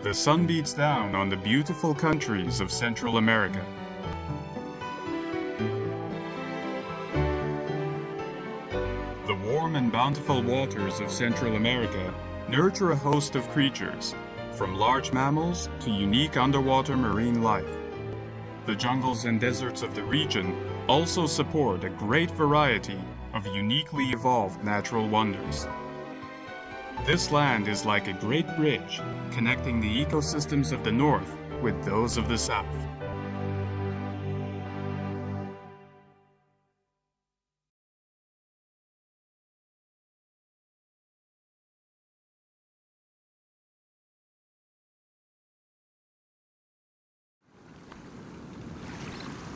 The sun beats down on the beautiful countries of Central America. The warm and bountiful waters of Central America nurture a host of creatures, from large mammals to unique underwater marine life. The jungles and deserts of the region also support a great variety of uniquely evolved natural wonders. This land is like a great bridge connecting the ecosystems of the north with those of the south.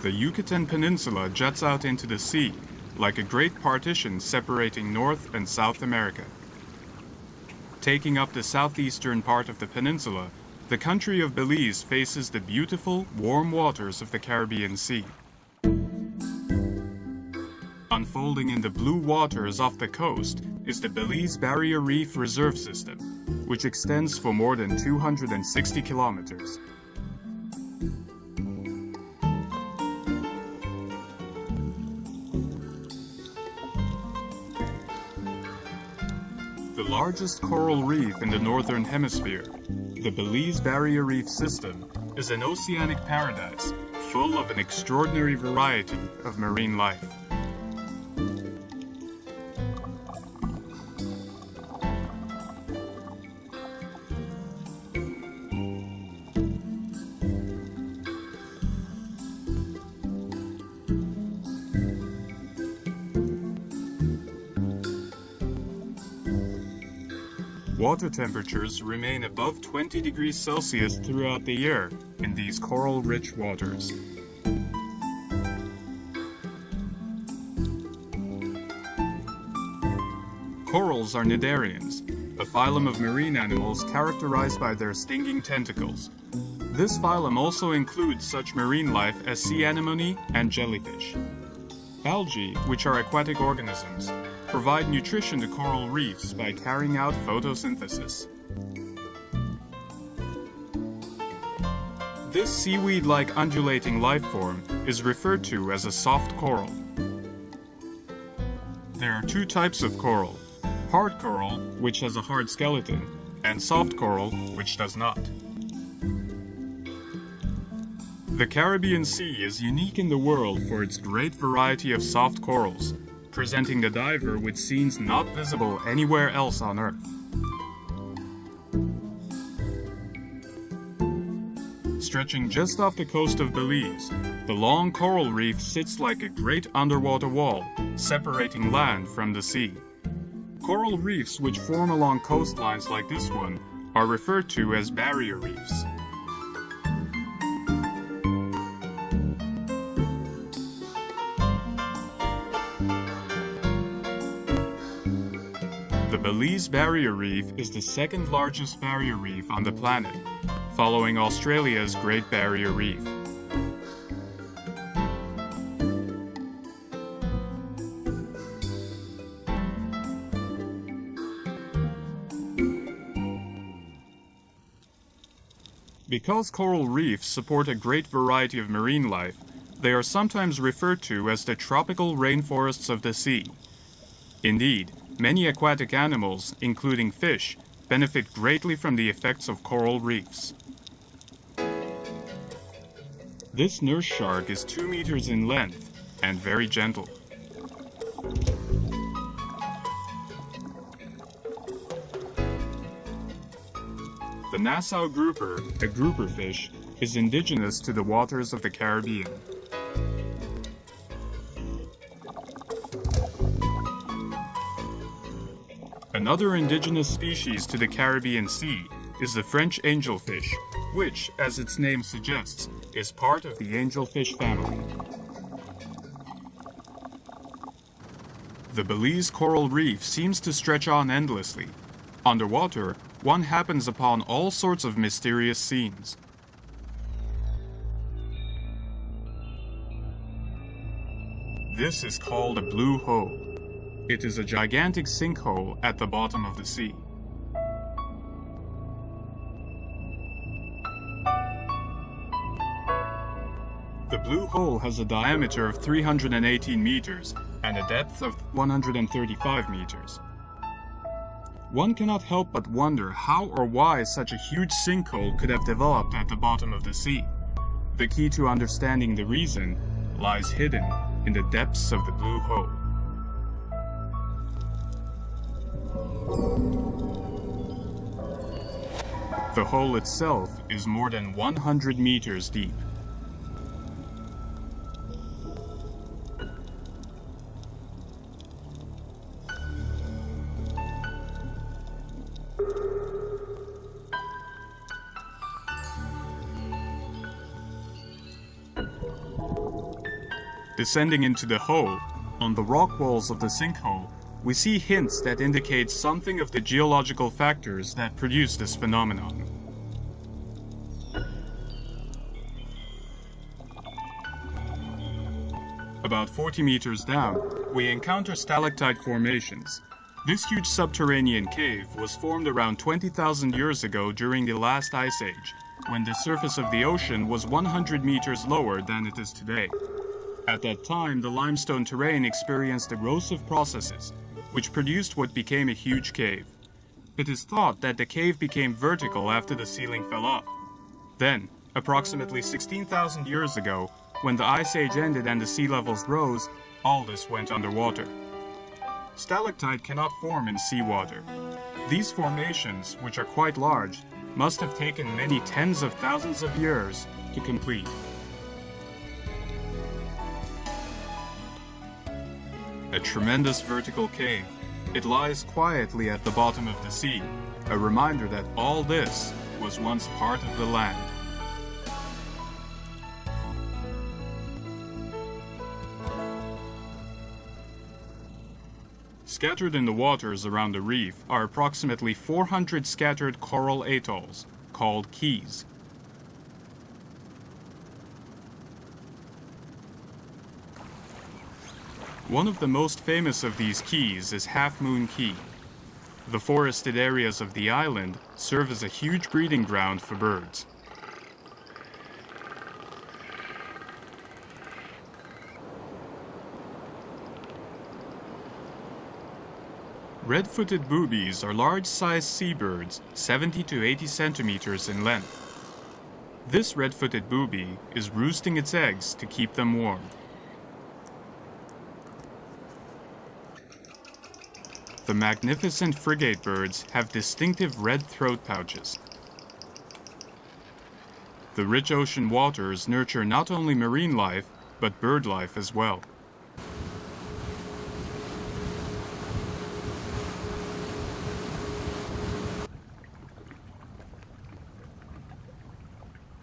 The Yucatan Peninsula juts out into the sea like a great partition separating North and South America. Taking up the southeastern part of the peninsula, the country of Belize faces the beautiful, warm waters of the Caribbean Sea. Unfolding in the blue waters off the coast is the Belize Barrier Reef Reserve System, which extends for more than 260 kilometers. The largest coral reef in the Northern Hemisphere, the Belize Barrier Reef System is an oceanic paradise full of an extraordinary variety of marine life. Water temperatures remain above 20 degrees Celsius throughout the year in these coral-rich waters. Corals are cnidarians, a phylum of marine animals characterized by their stinging tentacles. This phylum also includes such marine life as sea anemone and jellyfish. Algae, which are aquatic organisms, provide nutrition to coral reefs by carrying out photosynthesis. This seaweed-like undulating life form is referred to as a soft coral. There are two types of coral: hard coral, which has a hard skeleton, and soft coral, which does not. The Caribbean Sea is unique in the world for its great variety of soft corals, presenting the diver with scenes not visible anywhere else on Earth. Stretching just off the coast of Belize, the long coral reef sits like a great underwater wall, separating land from the sea. Coral reefs which form along coastlines like this one are referred to as barrier reefs. The Belize Barrier Reef is the second largest barrier reef on the planet, following Australia's Great Barrier Reef. Because coral reefs support a great variety of marine life, they are sometimes referred to as the tropical rainforests of the sea. Indeed, many aquatic animals, including fish, benefit greatly from the effects of coral reefs. This nurse shark is 2 meters in length and very gentle. The Nassau grouper, a grouper fish, is indigenous to the waters of the Caribbean. Another indigenous species to the Caribbean Sea is the French angelfish, which, as its name suggests, is part of the angelfish family. The Belize coral reef seems to stretch on endlessly. Underwater, one happens upon all sorts of mysterious scenes. This is called a blue hole. It is a gigantic sinkhole at the bottom of the sea. The Blue Hole has a diameter of 318 meters and a depth of 135 meters. One cannot help but wonder how or why such a huge sinkhole could have developed at the bottom of the sea. The key to understanding the reason lies hidden in the depths of the Blue Hole. The hole itself is more than 100 meters deep. Descending into the hole, on the rock walls of the sinkhole, we see hints that indicate something of the geological factors that produce this phenomenon. About 40 meters down, we encounter stalactite formations. This huge subterranean cave was formed around 20,000 years ago during the last ice age, when the surface of the ocean was 100 meters lower than it is today. At that time, the limestone terrain experienced erosive processes, which produced what became a huge cave. It is thought that the cave became vertical after the ceiling fell off. Then, approximately 16,000 years ago, when the ice age ended and the sea levels rose, all this went underwater. Stalactite cannot form in seawater. These formations, which are quite large, must have taken many tens of thousands of years to complete. A tremendous vertical cave, it lies quietly at the bottom of the sea, a reminder that all this was once part of the land. Scattered in the waters around the reef are approximately 400 scattered coral atolls, called keys. One of the most famous of these keys is Half Moon Key. The forested areas of the island serve as a huge breeding ground for birds. Red-footed boobies are large-sized seabirds, 70 to 80 centimeters in length. This red-footed booby is roosting its eggs to keep them warm. The magnificent frigate birds have distinctive red throat pouches. The rich ocean waters nurture not only marine life, but bird life as well.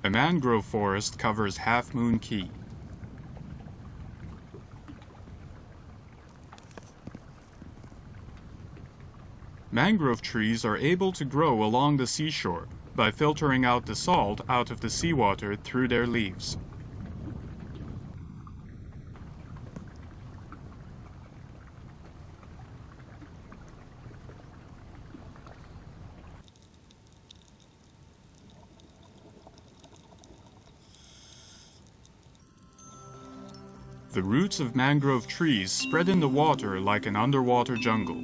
A mangrove forest covers Half Moon Key. Mangrove trees are able to grow along the seashore by filtering out the salt out of the seawater through their leaves. The roots of mangrove trees spread in the water like an underwater jungle.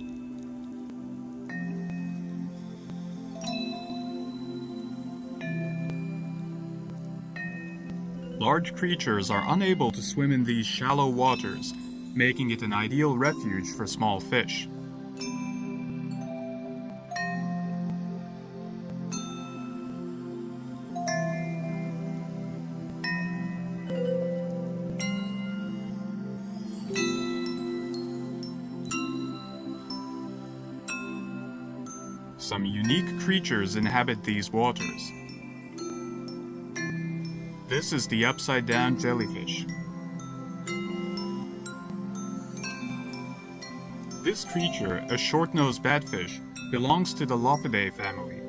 Large creatures are unable to swim in these shallow waters, making it an ideal refuge for small fish. Some unique creatures inhabit these waters. This is the upside-down jellyfish. This creature, a short-nosed batfish, belongs to the Lophidae family.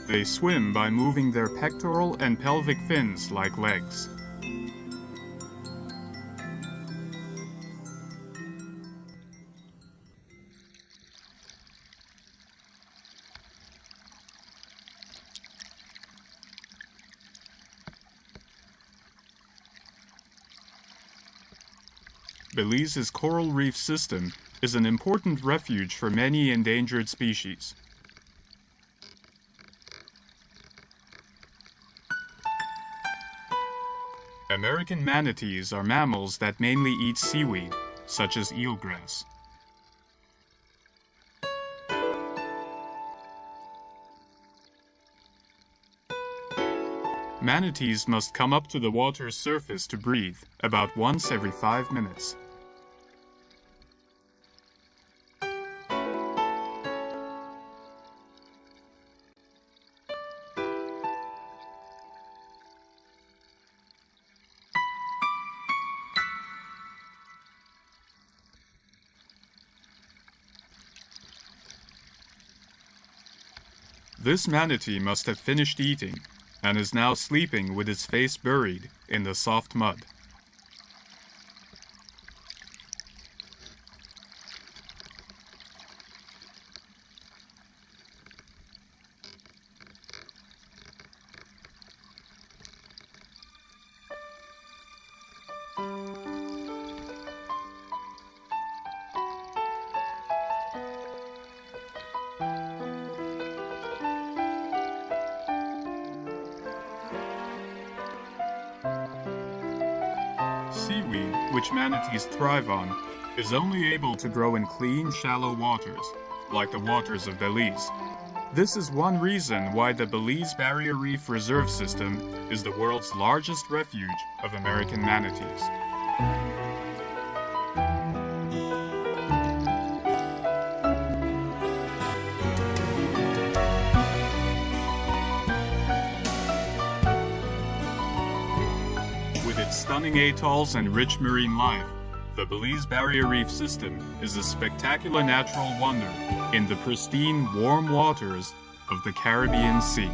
They swim by moving their pectoral and pelvic fins like legs. Belize's coral reef system is an important refuge for many endangered species. American manatees are mammals that mainly eat seaweed, such as eelgrass. Manatees must come up to the water's surface to breathe about once every 5 minutes. This manatee must have finished eating and is now sleeping with its face buried in the soft mud. Seaweed, which manatees thrive on, is only able to grow in clean, shallow waters, like the waters of Belize. This is one reason why the Belize Barrier Reef Reserve System is the world's largest refuge of American manatees. With its stunning atolls and rich marine life, the Belize Barrier Reef System is a spectacular natural wonder in the pristine, warm waters of the Caribbean Sea.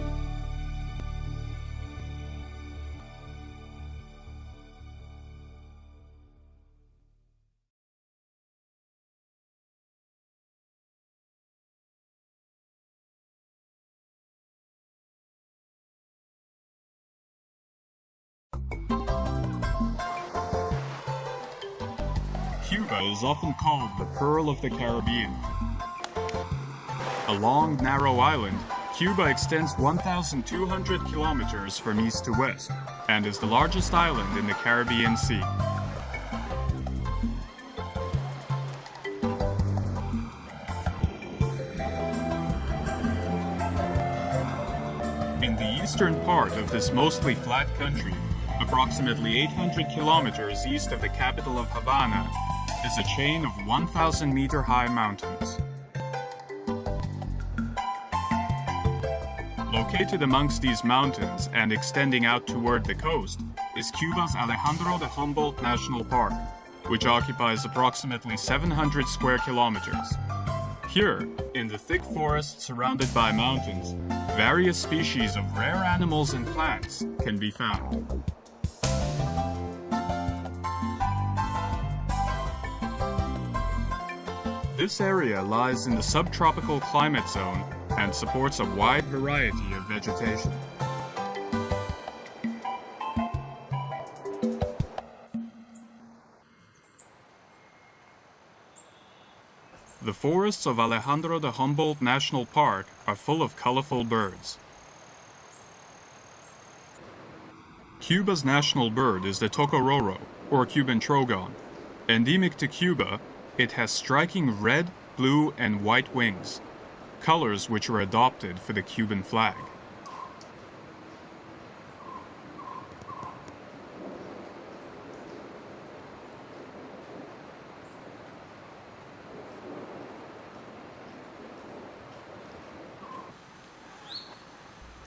Cuba is often called the Pearl of the Caribbean. A long, narrow island, Cuba extends 1,200 kilometers from east to west and is the largest island in the Caribbean Sea. In the eastern part of this mostly flat country, approximately 800 kilometers east of the capital of Havana, is a chain of 1,000-meter-high mountains. Located amongst these mountains and extending out toward the coast is Cuba's Alejandro de Humboldt National Park, which occupies approximately 700 square kilometers. Here, in the thick forest surrounded by mountains, various species of rare animals and plants can be found. This area lies in the subtropical climate zone and supports a wide variety of vegetation. The forests of Alejandro de Humboldt National Park are full of colorful birds. Cuba's national bird is the tocororo, or Cuban trogon. Endemic to Cuba, it has striking red, blue, and white wings, colors which were adopted for the Cuban flag.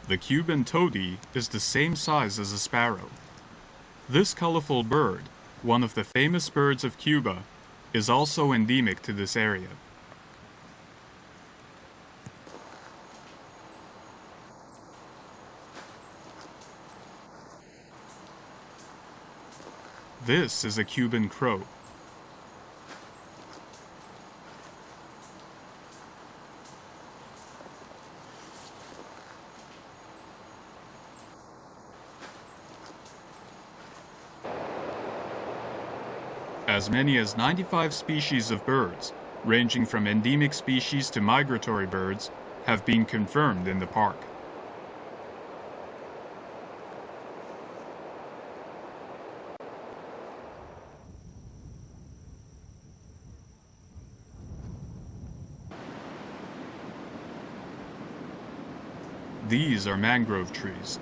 The Cuban tody is the same size as a sparrow. This colorful bird, one of the famous birds of Cuba, is also endemic to this area. This is a Cuban crow. As many as 95 species of birds, ranging from endemic species to migratory birds, have been confirmed in the park. These are mangrove trees.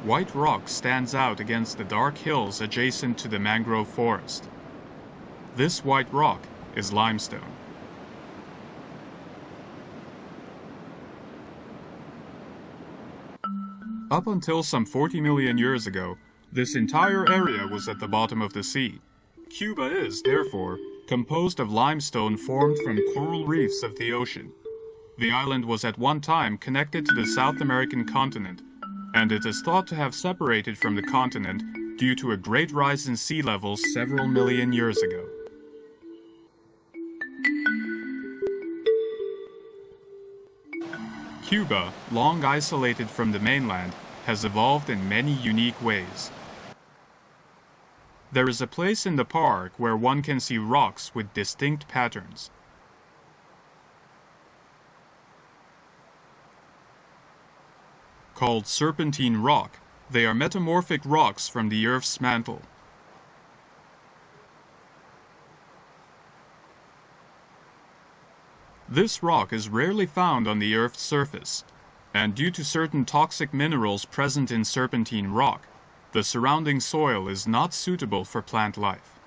White rock stands out against the dark hills adjacent to the mangrove forest. This white rock is limestone. Up until some 40 million years ago, this entire area was at the bottom of the sea. Cuba is, therefore, composed of limestone formed from coral reefs of the ocean. The island was at one time connected to the South American continent, and it is thought to have separated from the continent due to a great rise in sea levels several million years ago. Cuba, long isolated from the mainland, has evolved in many unique ways. There is a place in the park where one can see rocks with distinct patterns. Called serpentine rock, they are metamorphic rocks from the Earth's mantle. This rock is rarely found on the Earth's surface, and due to certain toxic minerals present in serpentine rock, the surrounding soil is not suitable for plant life.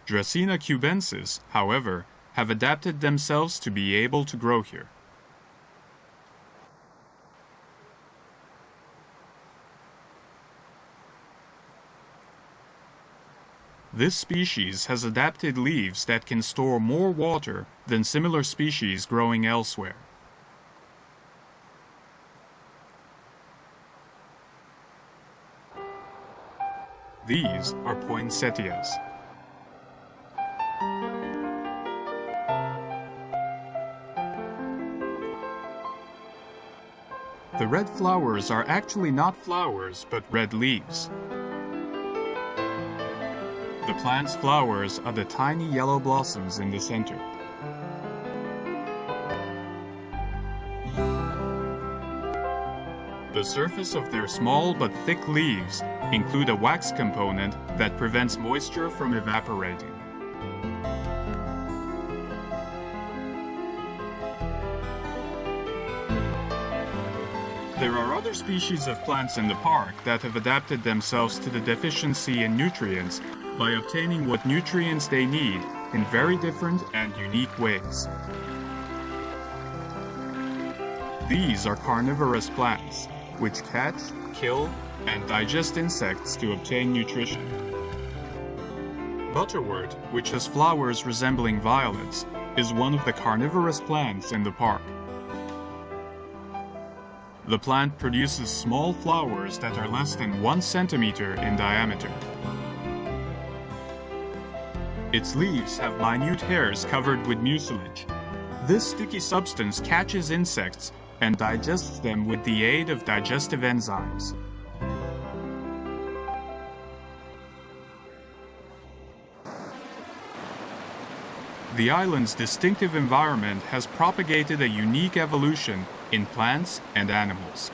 Dracaena cubensis, however, have adapted themselves to be able to grow here. This species has adapted leaves that can store more water than similar species growing elsewhere. These are poinsettias. The red flowers are actually not flowers, but red leaves. The plant's flowers are the tiny yellow blossoms in the center. The surface of their small but thick leaves include a wax component that prevents moisture from evaporating. There are other species of plants in the park that have adapted themselves to the deficiency in nutrients by obtaining what nutrients they need in very different and unique ways. These are carnivorous plants, which catch, kill, and digest insects to obtain nutrition. Butterwort, which has flowers resembling violets, is one of the carnivorous plants in the park. The plant produces small flowers that are less than 1 centimeter in diameter. Its leaves have minute hairs covered with mucilage. This sticky substance catches insects and digests them with the aid of digestive enzymes. The island's distinctive environment has propagated a unique evolution in plants and animals.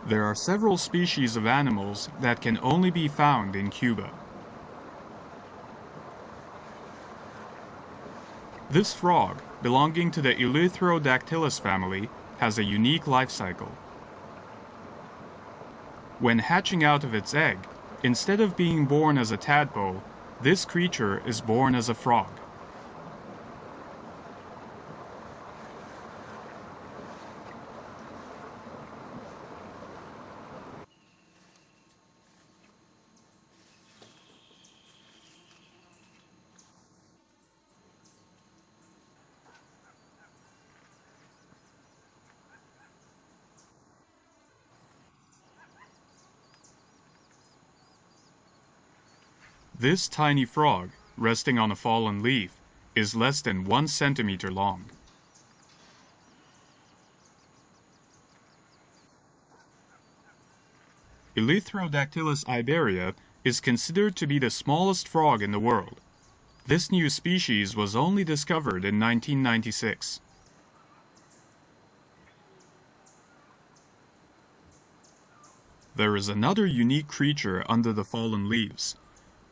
There are several species of animals that can only be found in Cuba. This frog, belonging to the Eleutherodactylus family, has a unique life cycle. When hatching out of its egg, instead of being born as a tadpole, this creature is born as a frog. This tiny frog, resting on a fallen leaf, is less than 1 centimeter long. Eleutherodactylus iberia is considered to be the smallest frog in the world. This new species was only discovered in 1996. There is another unique creature under the fallen leaves.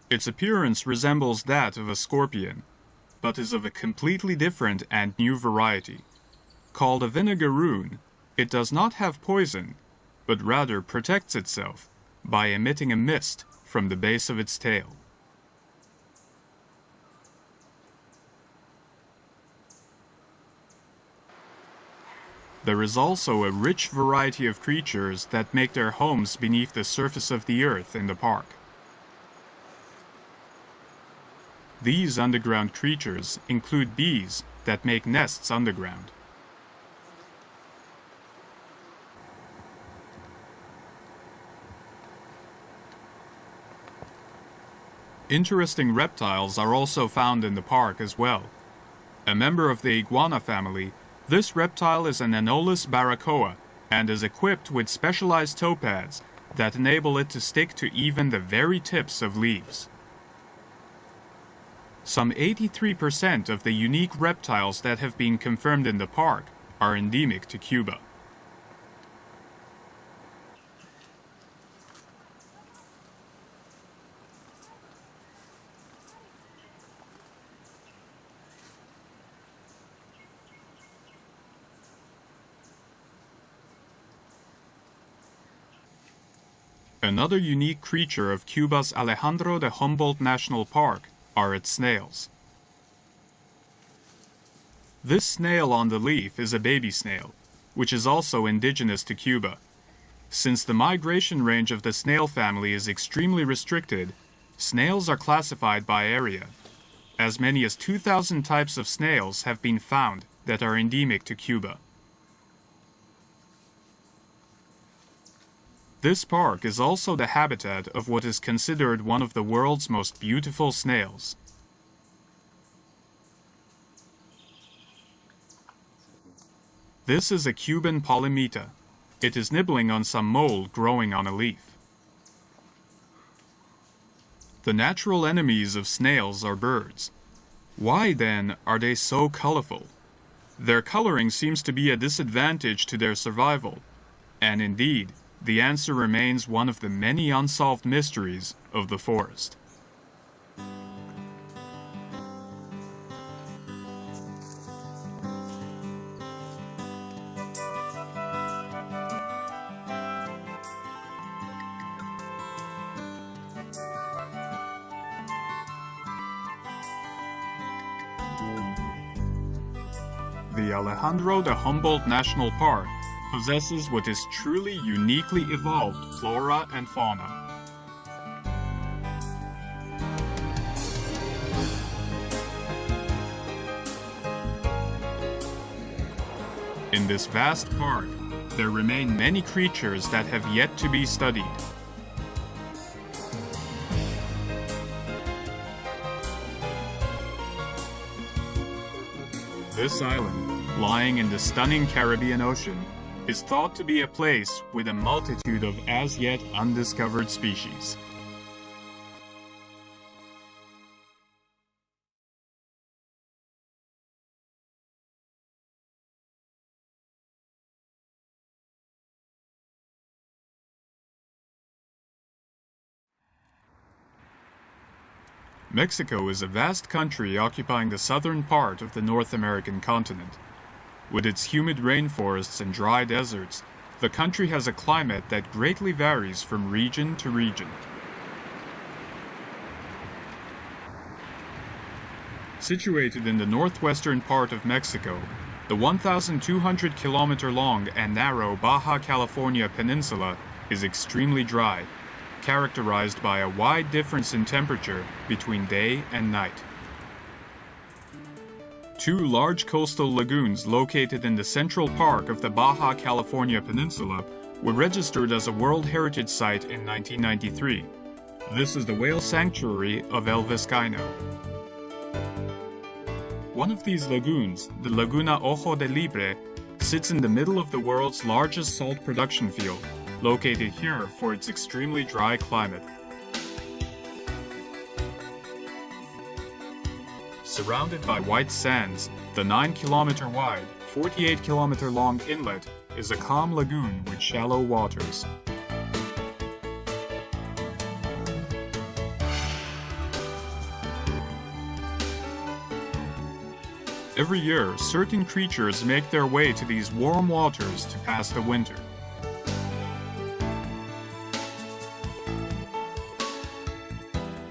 Its appearance resembles that of a scorpion, but is of a completely different and new variety. Called a vinegaroon, it does not have poison, but rather protects itself by emitting a mist from the base of its tail. There is also a rich variety of creatures that make their homes beneath the surface of the earth in the park. These underground creatures include bees that make nests underground. Interesting reptiles are also found in the park as well. A member of the iguana family, this reptile is an Anolis baracoa and is equipped with specialized toe pads that enable it to stick to even the very tips of leaves. Some 83% of the unique reptiles that have been confirmed in the park are endemic to Cuba. Another unique creature of Cuba's Alejandro de Humboldt National Park are its snails. This snail on the leaf is a baby snail, which is also indigenous to Cuba. Since the migration range of the snail family is extremely restricted, snails are classified by area. As many as 2,000 types of snails have been found that are endemic to Cuba. This park is also the habitat of what is considered one of the world's most beautiful snails. This is a Cuban polymeta. It is nibbling on some mold growing on a leaf. The natural enemies of snails are birds. Why, then, are they so colorful? Their coloring seems to be a disadvantage to their survival, and indeed, the answer remains one of the many unsolved mysteries of the forest. The Alejandro de Humboldt National Park possesses what is truly uniquely evolved flora and fauna. In this vast park, there remain many creatures that have yet to be studied. This island, lying in the stunning Caribbean Ocean, is thought to be a place with a multitude of as yet undiscovered species. Mexico is a vast country occupying the southern part of the North American continent. With its humid rainforests and dry deserts, the country has a climate that greatly varies from region to region. Situated in the northwestern part of Mexico, the 1,200-kilometer-long and narrow Baja California Peninsula is extremely dry, characterized by a wide difference in temperature between day and night. Two large coastal lagoons located in the central park of the Baja California Peninsula were registered as a World Heritage Site in 1993. This is the whale sanctuary of El Vizcaino. One of these lagoons, the Laguna Ojo de Libre, sits in the middle of the world's largest salt production field, located here for its extremely dry climate. Surrounded by white sands, the 9-kilometer wide, 48-kilometer long inlet is a calm lagoon with shallow waters. Every year, certain creatures make their way to these warm waters to pass the winter.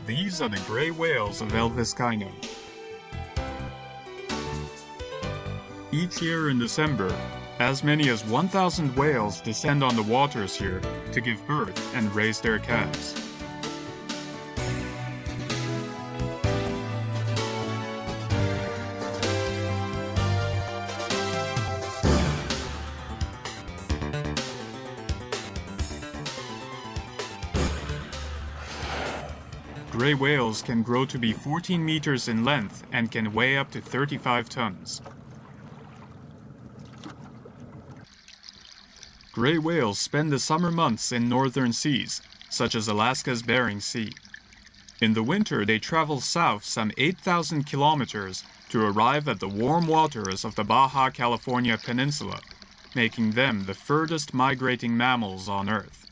These are the gray whales of El Vizcaino. Each year in December, as many as 1,000 whales descend on the waters here to give birth and raise their calves. Gray whales can grow to be 14 meters in length and can weigh up to 35 tons. Gray whales spend the summer months in northern seas, such as Alaska's Bering Sea. In the winter, they travel south some 8,000 kilometers to arrive at the warm waters of the Baja California Peninsula, making them the furthest migrating mammals on Earth.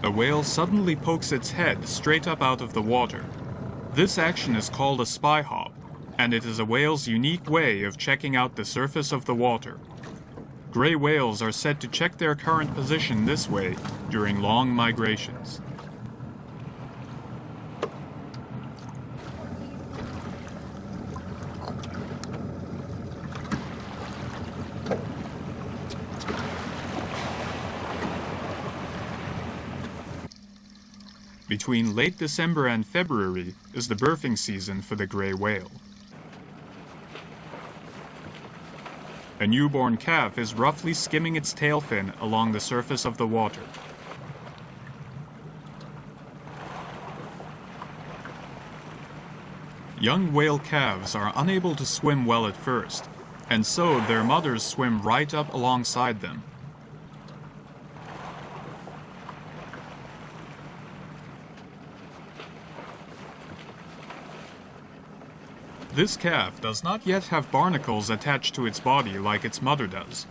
A whale suddenly pokes its head straight up out of the water. This action is called a spy hop, and it is a whale's unique way of checking out the surface of the water. Gray whales are said to check their current position this way during long migrations. Between late December and February is the birthing season for the gray whale. A newborn calf is roughly skimming its tail fin along the surface of the water. Young whale calves are unable to swim well at first, and so their mothers swim right up alongside them. This calf does not yet have barnacles attached to its body like its mother does.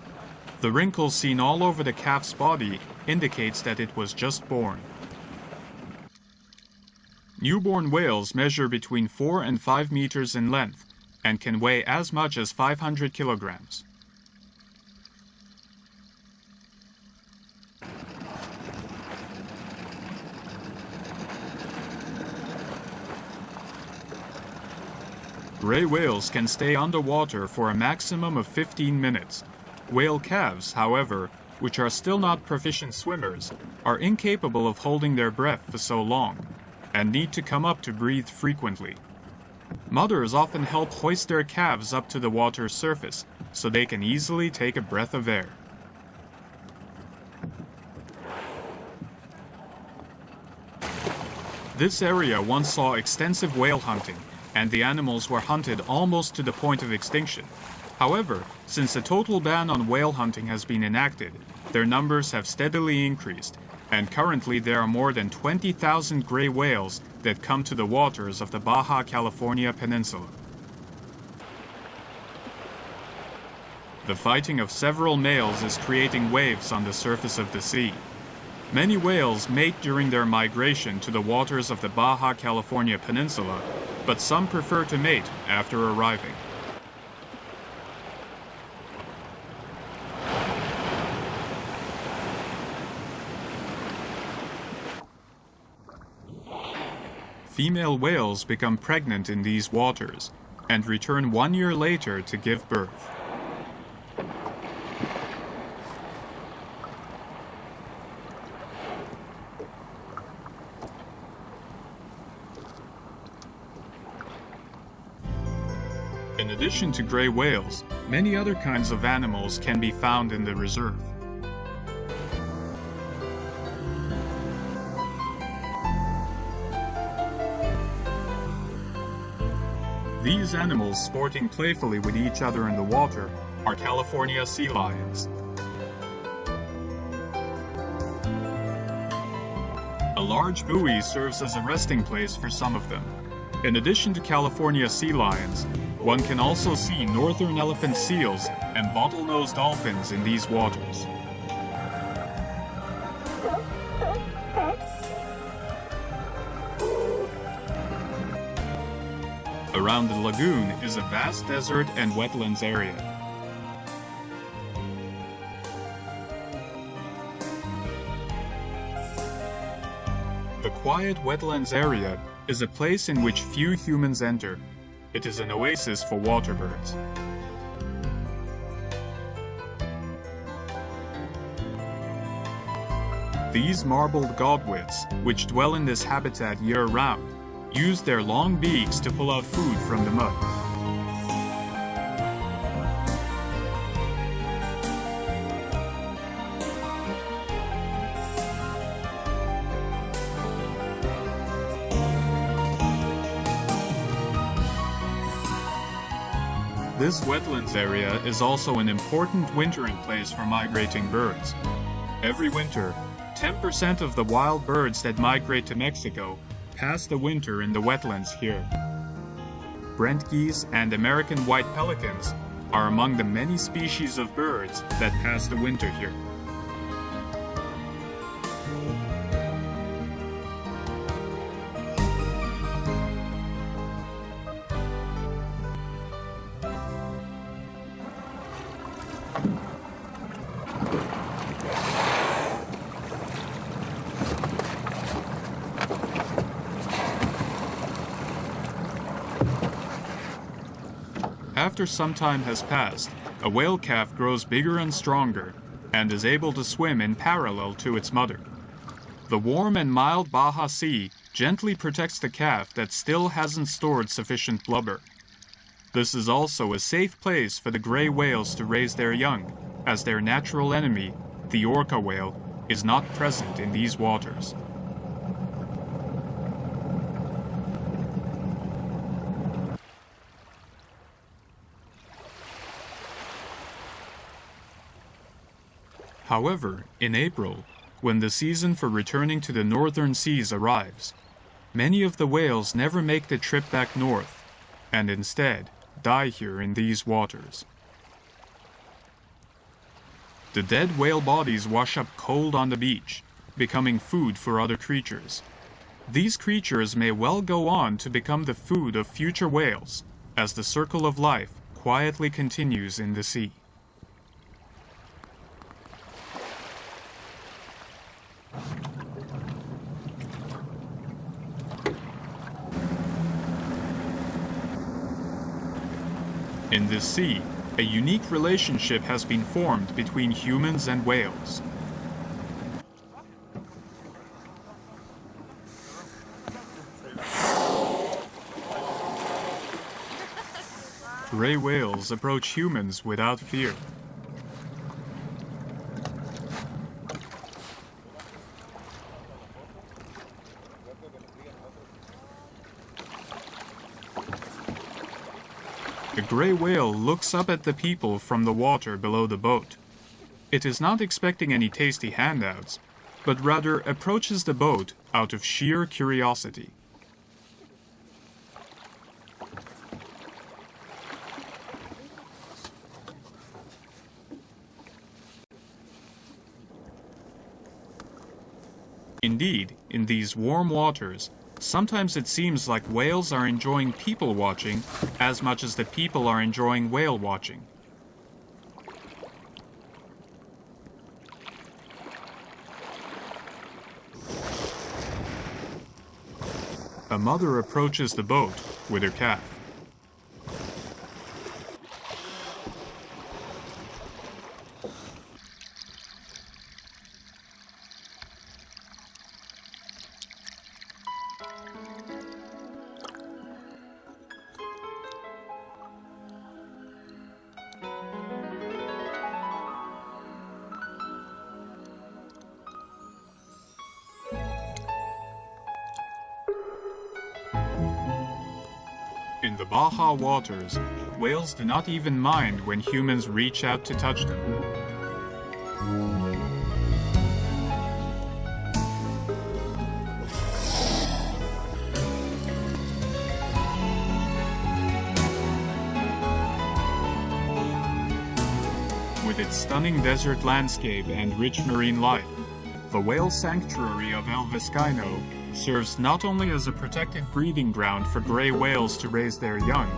The wrinkles seen all over the calf's body indicates that it was just born. Newborn whales measure between 4 and 5 meters in length and can weigh as much as 500 kilograms. Gray whales can stay underwater for a maximum of 15 minutes. Whale calves, however, which are still not proficient swimmers, are incapable of holding their breath for so long, and need to come up to breathe frequently. Mothers often help hoist their calves up to the water's surface, so they can easily take a breath of air. This area once saw extensive whale hunting, and the animals were hunted almost to the point of extinction. However, since a total ban on whale hunting has been enacted, their numbers have steadily increased, and currently there are more than 20,000 gray whales that come to the waters of the Baja California Peninsula. The fighting of several males is creating waves on the surface of the sea. Many whales mate during their migration to the waters of the Baja California Peninsula, but some prefer to mate after arriving. Female whales become pregnant in these waters and return 1 year later to give birth. In addition to gray whales, many other kinds of animals can be found in the reserve. These animals sporting playfully with each other in the water are California sea lions. A large buoy serves as a resting place for some of them. In addition to California sea lions, one can also see northern elephant seals and bottlenose dolphins in these waters. Around the lagoon is a vast desert and wetlands area. The quiet wetlands area is a place in which few humans enter. It is an oasis for water birds. These marbled godwits, which dwell in this habitat year-round, use their long beaks to pull out food from the mud. This wetlands area is also an important wintering place for migrating birds. Every winter, 10% of the wild birds that migrate to Mexico pass the winter in the wetlands here. Brent geese and American white pelicans are among the many species of birds that pass the winter here. After some time has passed, a whale calf grows bigger and stronger and is able to swim in parallel to its mother. The warm and mild Baja Sea gently protects the calf that still hasn't stored sufficient blubber. This is also a safe place for the gray whales to raise their young, as their natural enemy, the orca whale, is not present in these waters. However, in April, when the season for returning to the northern seas arrives, many of the whales never make the trip back north, and instead die here in these waters. The dead whale bodies wash up cold on the beach, becoming food for other creatures. These creatures may well go on to become the food of future whales, as the circle of life quietly continues in the sea. In this sea, a unique relationship has been formed between humans and whales. Gray whales approach humans without fear. The gray whale looks up at the people from the water below the boat. It is not expecting any tasty handouts, but rather approaches the boat out of sheer curiosity. Indeed, in these warm waters, sometimes it seems like whales are enjoying people watching as much as the people are enjoying whale watching. A mother approaches the boat with her calf. the Baja waters, whales do not even mind when humans reach out to touch them. With its stunning desert landscape and rich marine life, the whale sanctuary of El Vizcaino serves not only as a protected breeding ground for gray whales to raise their young,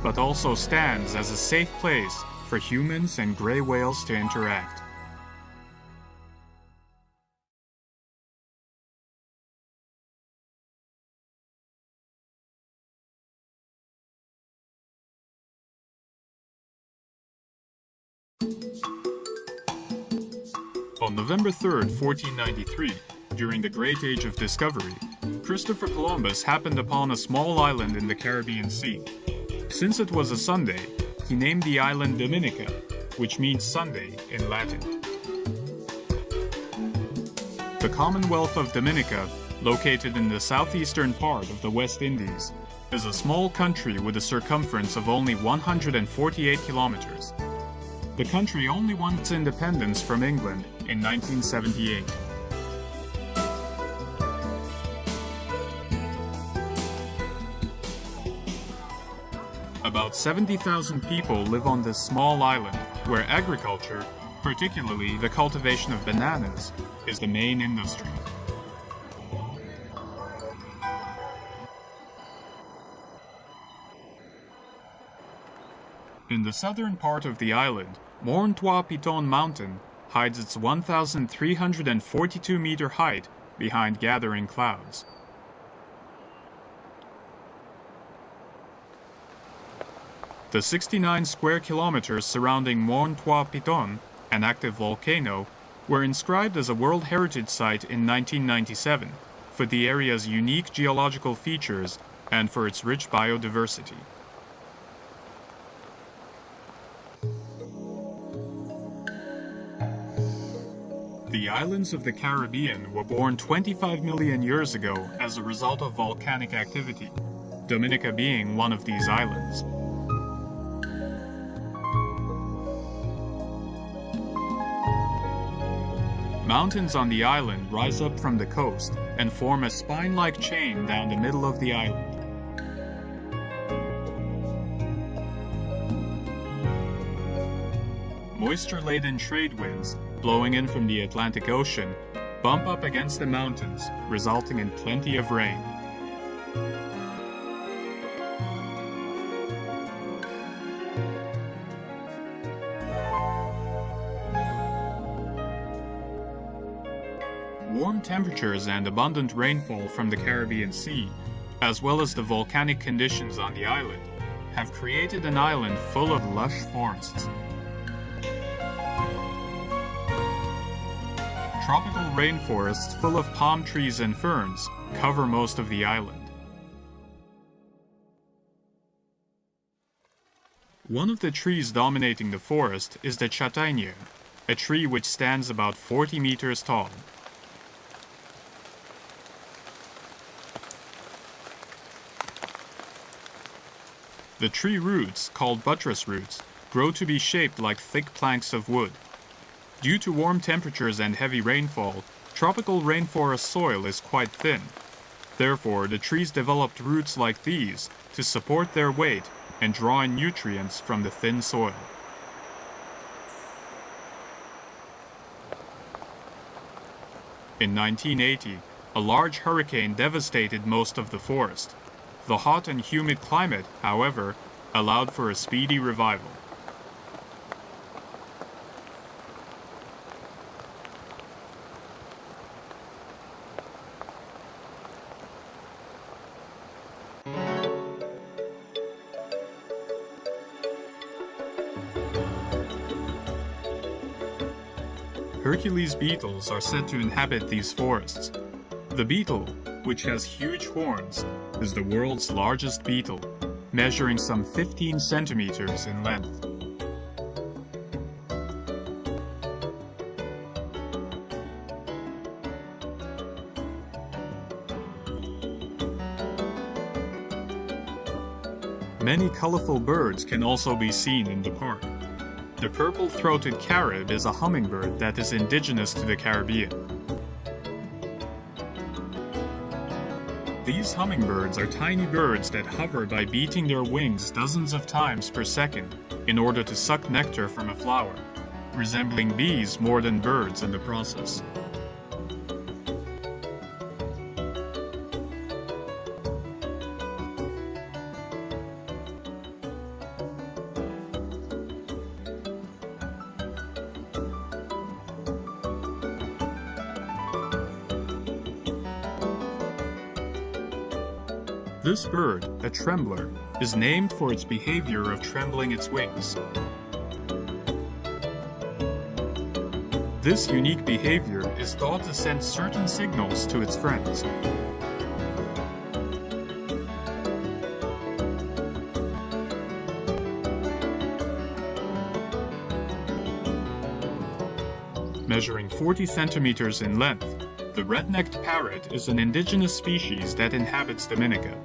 but also stands as a safe place for humans and gray whales to interact. On November 3rd, 1493, during the Great Age of Discovery, Christopher Columbus happened upon a small island in the Caribbean Sea. Since it was a Sunday, he named the island Dominica, which means Sunday in Latin. The Commonwealth of Dominica, located in the southeastern part of the West Indies, is a small country with a circumference of only 148 kilometers. The country only won its independence from England in 1978. About 70,000 people live on this small island, where agriculture, particularly the cultivation of bananas, is the main industry. In the southern part of the island, Morne Trois Pitons Mountain hides its 1,342-meter height behind gathering clouds. The 69 square kilometers surrounding Morne Trois Pitons, an active volcano, were inscribed as a World Heritage Site in 1997 for the area's unique geological features and for its rich biodiversity. The islands of the Caribbean were born 25 million years ago as a result of volcanic activity, Dominica being one of these islands. Mountains on the island rise up from the coast and form a spine-like chain down the middle of the island. Moisture-laden trade winds, blowing in from the Atlantic Ocean, bump up against the mountains, resulting in plenty of rain. Warm temperatures and abundant rainfall from the Caribbean Sea, as well as the volcanic conditions on the island, have created an island full of lush forests. Tropical rainforests full of palm trees and ferns cover most of the island. One of the trees dominating the forest is the châtaignier, a tree which stands about 40 meters tall. The tree roots, called buttress roots, grow to be shaped like thick planks of wood. Due to warm temperatures and heavy rainfall, tropical rainforest soil is quite thin. Therefore, the trees developed roots like these to support their weight and draw in nutrients from the thin soil. In 1980, a large hurricane devastated most of the forest. The hot and humid climate, however, allowed for a speedy revival. Hercules beetles are said to inhabit these forests. The beetle, which has huge horns, is the world's largest beetle, measuring some 15 centimeters in length. Many colorful birds can also be seen in the park. The purple-throated carib is a hummingbird that is indigenous to the Caribbean. These hummingbirds are tiny birds that hover by beating their wings dozens of times per second in order to suck nectar from a flower, resembling bees more than birds in the process. This bird, a trembler, is named for its behavior of trembling its wings. This unique behavior is thought to send certain signals to its friends. Measuring 40 centimeters in length, the red-necked parrot is an indigenous species that inhabits Dominica.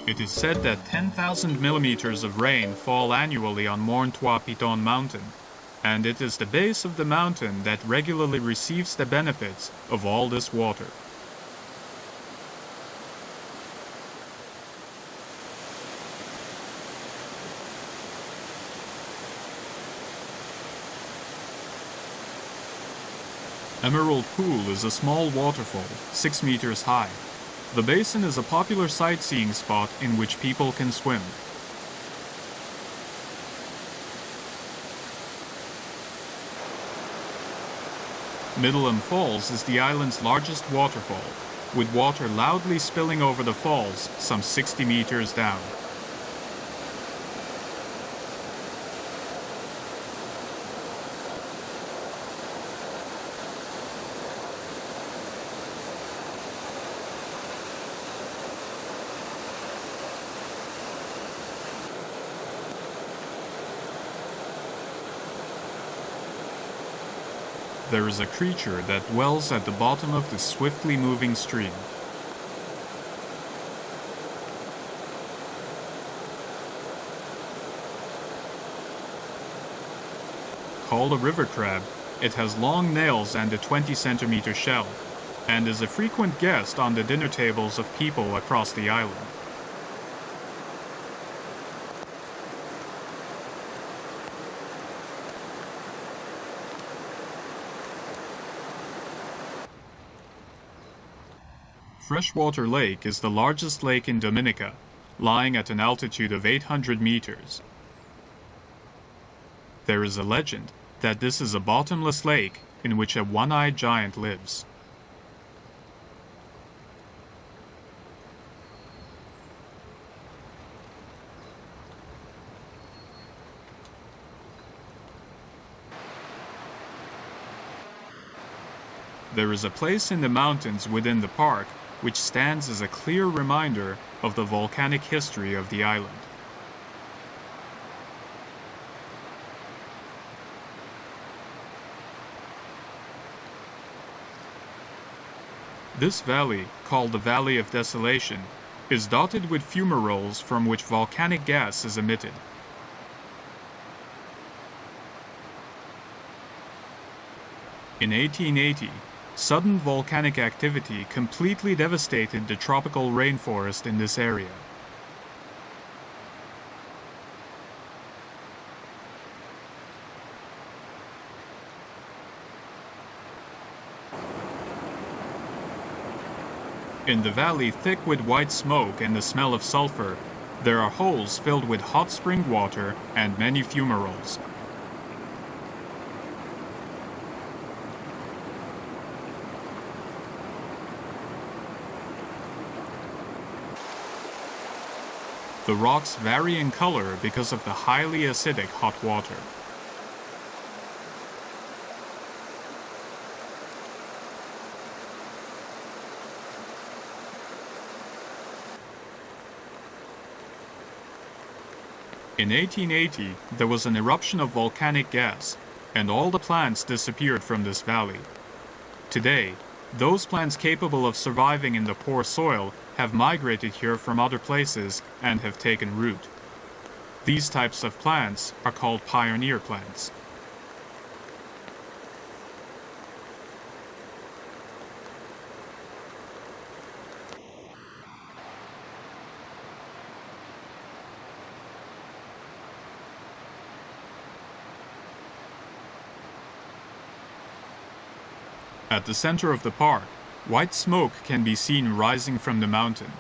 It is said that 10,000 millimeters of rain fall annually on Morne Trois Pitons Mountain, and it is the base of the mountain that regularly receives the benefits of all this water. Emerald Pool is a small waterfall, 6 meters high. The basin is a popular sightseeing spot in which people can swim. Middleham Falls is the island's largest waterfall, with water loudly spilling over the falls some 60 meters down. There is a creature that dwells at the bottom of the swiftly moving stream. Called a river crab, it has long nails and a 20-centimeter shell, and is a frequent guest on the dinner tables of people across the island. Freshwater Lake is the largest lake in Dominica, lying at an altitude of 800 meters. There is a legend that this is a bottomless lake in which a one-eyed giant lives. There is a place in the mountains within the park which stands as a clear reminder of the volcanic history of the island. This valley, called the Valley of Desolation, is dotted with fumaroles from which volcanic gas is emitted. In 1880, sudden volcanic activity completely devastated the tropical rainforest in this area. In the valley thick with white smoke and the smell of sulfur, there are holes filled with hot spring water and many fumaroles. The rocks vary in color because of the highly acidic hot water. In 1880, there was an eruption of volcanic gas, and all the plants disappeared from this valley. Today, those plants capable of surviving in the poor soil have migrated here from other places and have taken root. These types of plants are called pioneer plants. At the center of the park, white smoke can be seen rising from the mountain.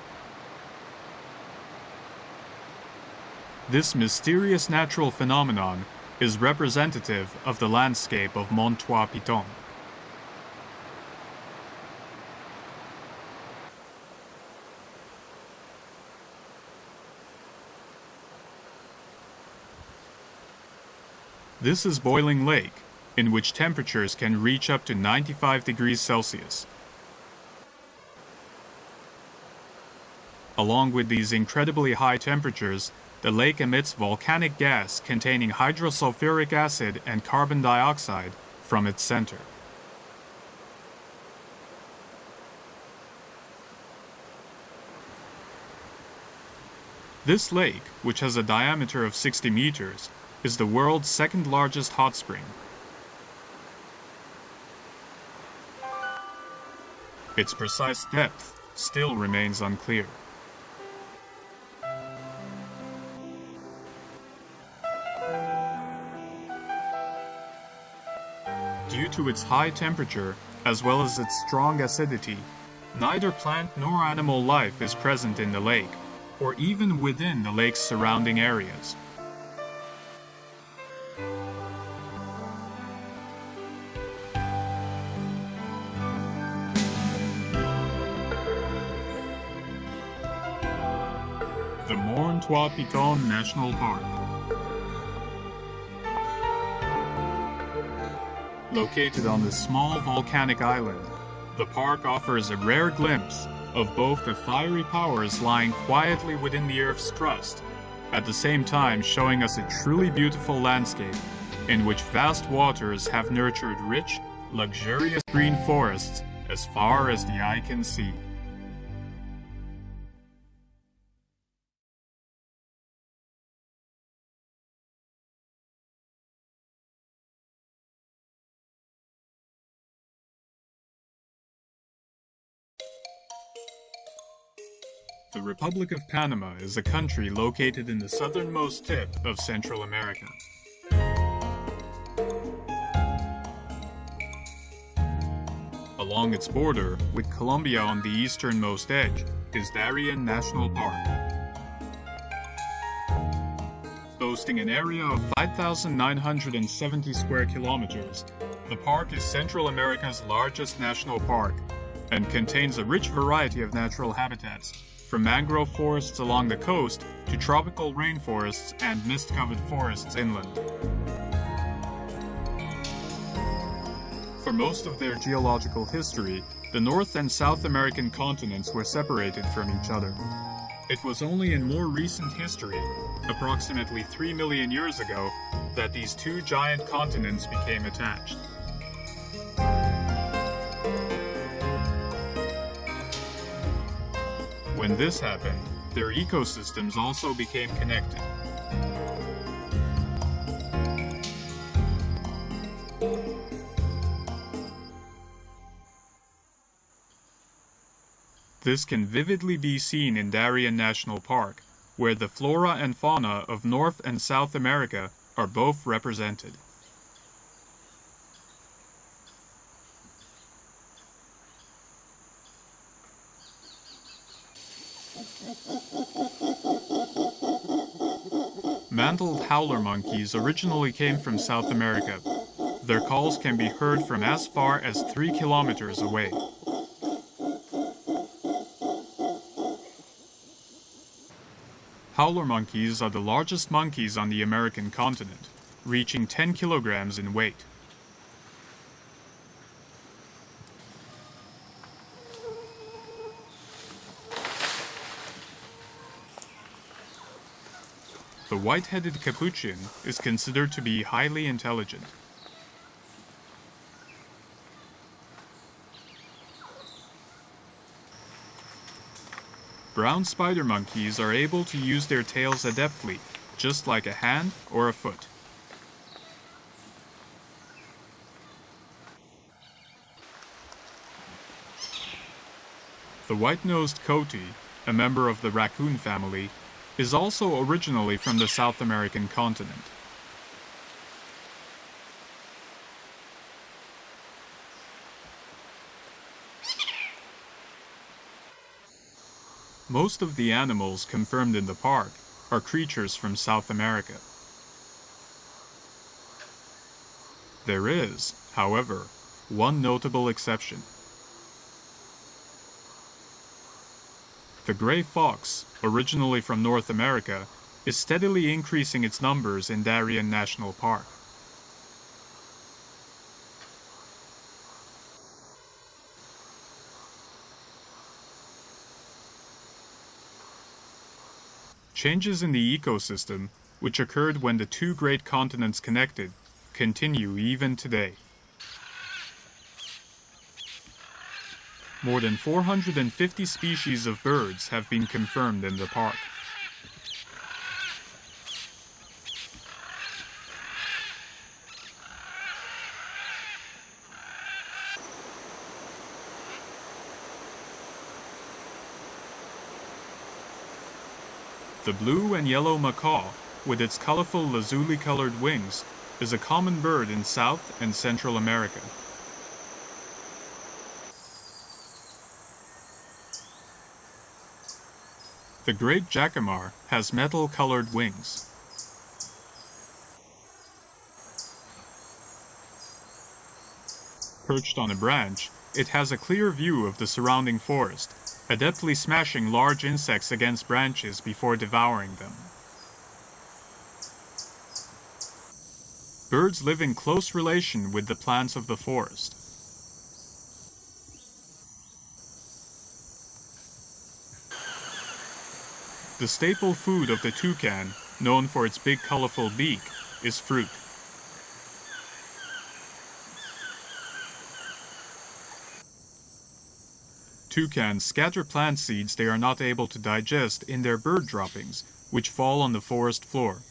This mysterious natural phenomenon is representative of the landscape of Mont Trois Pitons. This is Boiling Lake, in which temperatures can reach up to 95 degrees Celsius. Along with these incredibly high temperatures, the lake emits volcanic gas containing hydrosulfuric acid and carbon dioxide from its center. This lake, which has a diameter of 60 meters, is the world's second largest hot spring. Its precise depth still remains unclear. Due to its high temperature, as well as its strong acidity, neither plant nor animal life is present in the lake, or even within the lake's surrounding areas. The Mont Trois Pitons National Park. Located on this small volcanic island, the park offers a rare glimpse of both the fiery powers lying quietly within the Earth's crust, at the same time showing us a truly beautiful landscape in which vast waters have nurtured rich, luxurious green forests as far as the eye can see. The Republic of Panama is a country located in the southernmost tip of Central America. Along its border, with Colombia on the easternmost edge, is Darien National Park. Boasting an area of 5,970 square kilometers, the park is Central America's largest national park and contains a rich variety of natural habitats, from mangrove forests along the coast to tropical rainforests and mist-covered forests inland. For most of their geological history, the North and South American continents were separated from each other. It was only in more recent history, approximately 3 million years ago, that these two giant continents became attached. When this happened, their ecosystems also became connected. This can vividly be seen in Darien National Park, where the flora and fauna of North and South America are both represented. Mantled howler monkeys originally came from South America. Their calls can be heard from as far as 3 kilometers away. Howler monkeys are the largest monkeys on the American continent, reaching 10 kilograms in weight. The white-headed capuchin is considered to be highly intelligent. Brown spider monkeys are able to use their tails adeptly, just like a hand or a foot. The white-nosed coati, a member of the raccoon family, is also originally from the South American continent. Most of the animals confirmed in the park are creatures from South America. There is, however, one notable exception. The gray fox, originally from North America, is steadily increasing its numbers in Darien National Park. Changes in the ecosystem, which occurred when the two great continents connected, continue even today. More than 450 species of birds have been confirmed in the park. The blue and yellow macaw, with its colorful lazuli-colored wings, is a common bird in South and Central America. The great jacamar has metal-colored wings. Perched on a branch, it has a clear view of the surrounding forest, adeptly smashing large insects against branches before devouring them. Birds live in close relation with the plants of the forest. The staple food of the toucan, known for its big colorful beak, is fruit. Toucans scatter plant seeds they are not able to digest in their bird droppings, which fall on the forest floor.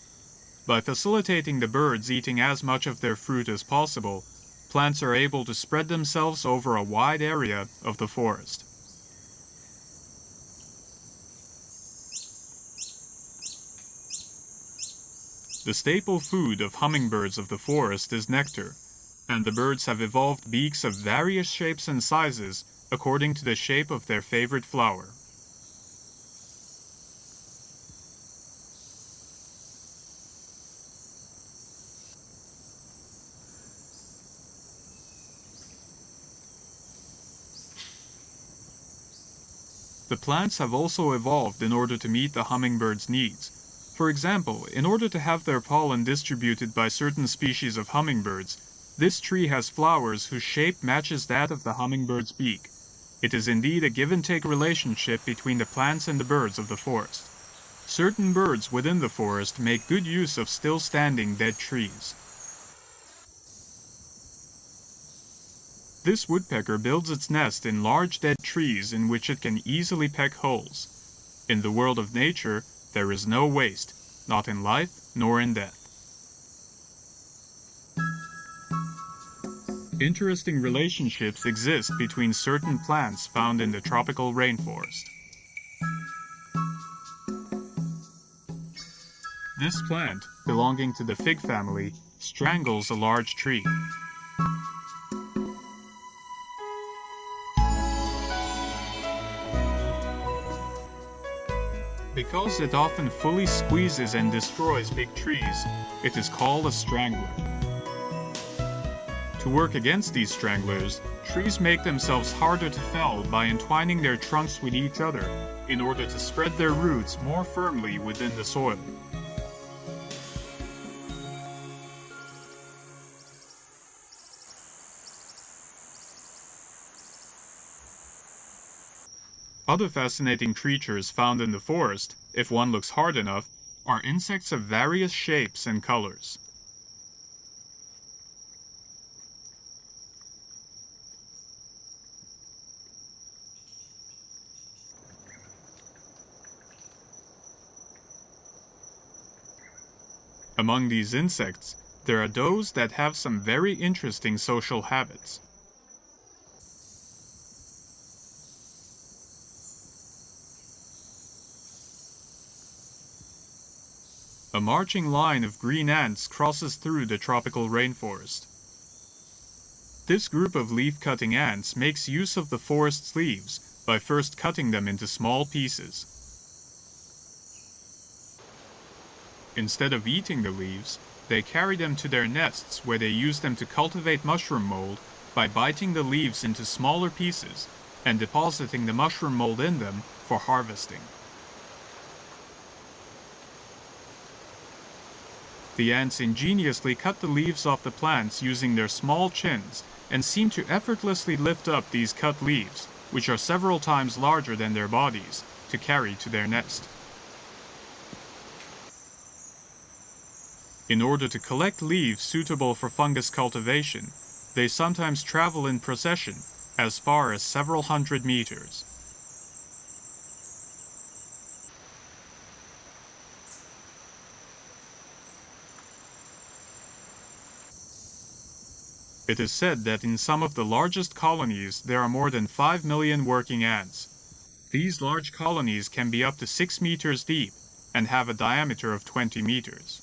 By facilitating the birds eating as much of their fruit as possible, plants are able to spread themselves over a wide area of the forest. The staple food of hummingbirds of the forest is nectar, and the birds have evolved beaks of various shapes and sizes according to the shape of their favorite flower. The plants have also evolved in order to meet the hummingbird's needs. For example, in order to have their pollen distributed by certain species of hummingbirds, this tree has flowers whose shape matches that of the hummingbird's beak. It is indeed a give-and-take relationship between the plants and the birds of the forest. Certain birds within the forest make good use of still-standing dead trees. This woodpecker builds its nest in large dead trees in which it can easily peck holes. In the world of nature, there is no waste, not in life nor in death. Interesting relationships exist between certain plants found in the tropical rainforest. This plant, belonging to the fig family, strangles a large tree. Because it often fully squeezes and destroys big trees, it is called a strangler. To work against these stranglers, trees make themselves harder to fell by entwining their trunks with each other in order to spread their roots more firmly within the soil. Other fascinating creatures found in the forest, if one looks hard enough, are insects of various shapes and colors. Among these insects, there are those that have some very interesting social habits. A marching line of green ants crosses through the tropical rainforest. This group of leaf-cutting ants makes use of the forest's leaves by first cutting them into small pieces. Instead of eating the leaves, they carry them to their nests where they use them to cultivate mushroom mold by biting the leaves into smaller pieces and depositing the mushroom mold in them for harvesting. The ants ingeniously cut the leaves off the plants using their small chins and seem to effortlessly lift up these cut leaves, which are several times larger than their bodies, to carry to their nest. In order to collect leaves suitable for fungus cultivation, they sometimes travel in procession as far as several hundred meters. It is said that in some of the largest colonies there are more than 5 million working ants. These large colonies can be up to 6 meters deep and have a diameter of 20 meters.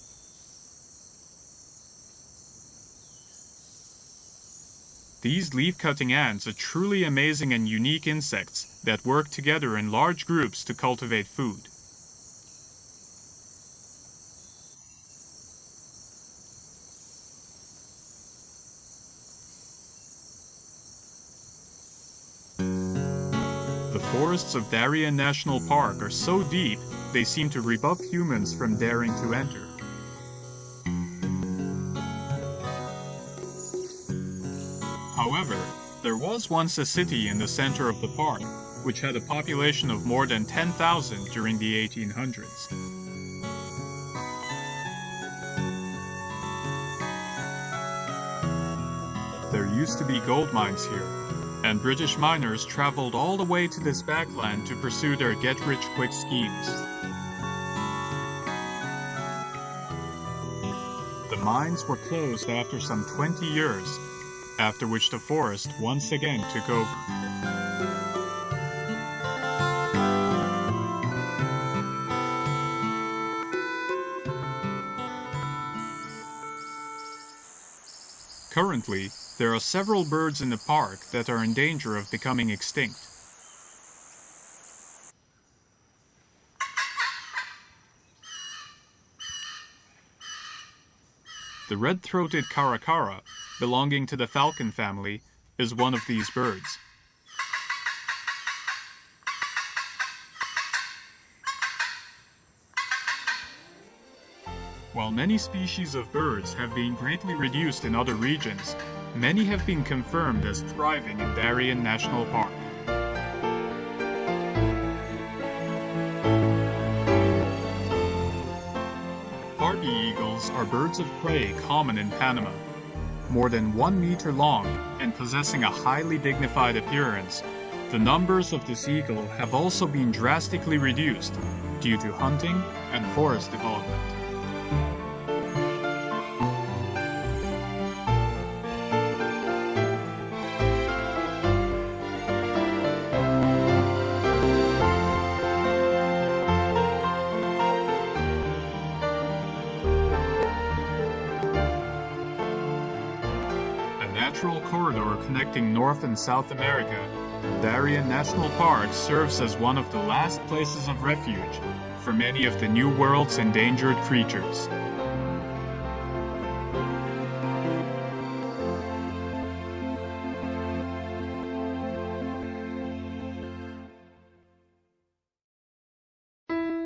These leaf-cutting ants are truly amazing and unique insects that work together in large groups to cultivate food. The forests of Darien National Park are so deep, they seem to rebuff humans from daring to enter. However, there was once a city in the center of the park, which had a population of more than 10,000 during the 1800s. There used to be gold mines here, and British miners traveled all the way to this backland to pursue their get-rich-quick schemes. The mines were closed after some 20 years, after which the forest once again took over. Currently, there are several birds in the park that are in danger of becoming extinct. The red-throated caracara, belonging to the falcon family, is one of these birds. While many species of birds have been greatly reduced in other regions, many have been confirmed as thriving in Darien National Park. Harpy eagles are birds of prey common in Panama. More than 1 meter long and possessing a highly dignified appearance, the numbers of this eagle have also been drastically reduced due to hunting and forest development. Natural corridor connecting North and South America, Darien National Park serves as one of the last places of refuge for many of the New World's endangered creatures.